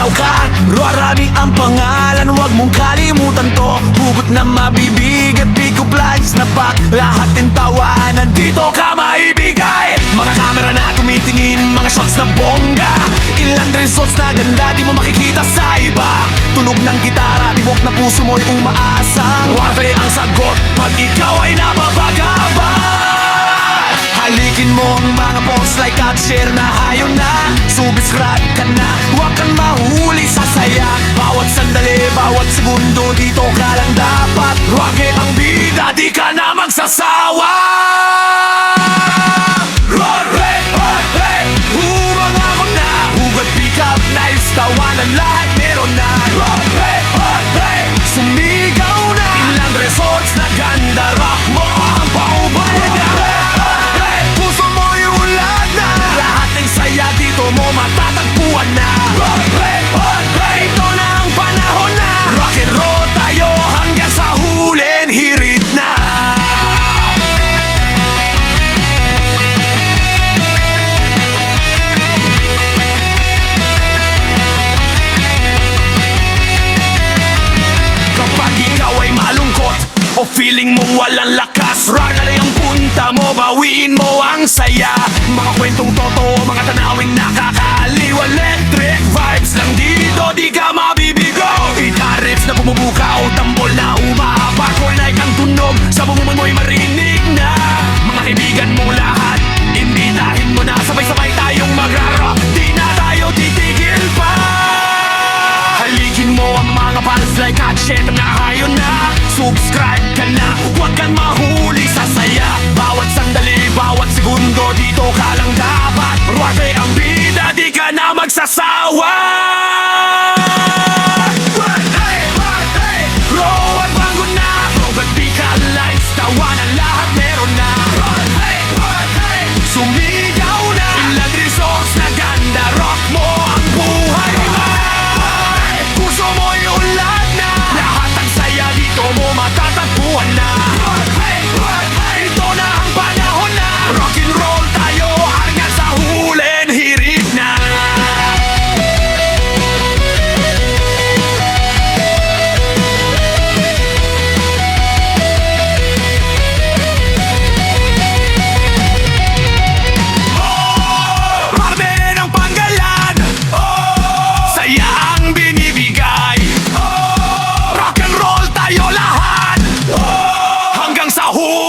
bitaw ka. Rarami ang pangalan, huwag mong kalimutan to. Hugot na mabibigat, pick-up lines na pack. Lahat ng tawanan dito ka maibigay. Mga camera na tumitingin, mga shots na bongga. Ilan results na ganda, di mo makikita sa iba. Tunog ng gitara, tibok na puso mo'y umaasang warfare ang sagot pag ikaw ay napapagabay. Halikin mo ang mga posts, like at share na hayo na. Subscribe ka na, huwag kang mahuli sa saya. Bawat sandali, bawat segundo, dito ka lang dapat. Rocket ang bida, di ka na magsasawa. Humanga ko na, hugot pick up knives, tawanan lahat meron na. Sumigaw na, ilang resorts na ganda. Rock mo ang paubaya na. Puso mo yung lahat na, lahat ng saya dito mo matatagpuan na. Ito na ang panahon na, rock and roll tayo hanggang sa hulin hirit na. Kapag ikaw ay malungkot o feeling mong walang lakas, rock na lang ang punta mo, bawiin mo ang saya. Mga kwentong totoo, mga tanawing nakakaaliw. Electric vibes lang dito, di ka mabibigo. Guitar-riffs na bumubukaw, tambol na umahaba. Cornike ang tunog, sa bumuman mo'y marinig na. Mga kaibigan mo lahat, imbitahin mo na. Sabay-sabay tayong magra-rock, di na tayo titigil pa. Halikin mo ang mga fans, like at share na hayo na. Subscribe ka na, huwag kang mahuli sa saya. Bawat sandali, bawat segundo, dito ka lang dapat. Rocket ang bida, di ka na magsasawa. Row at bago na, rogat pika lights, tawanan lahat meron na. Sumigaw na, ilang results na ganda. Rock mo ang buhay mo. Puso mo yung lahat na, lahat ang saya dito mo matatagpuan na. Ito na ang panahon na, rock and roll tayo hanggang sa hulin hirit na. Marami ng panggalan, saya ang binibigay. Rock and roll tayo lahat hanggang sa hulin.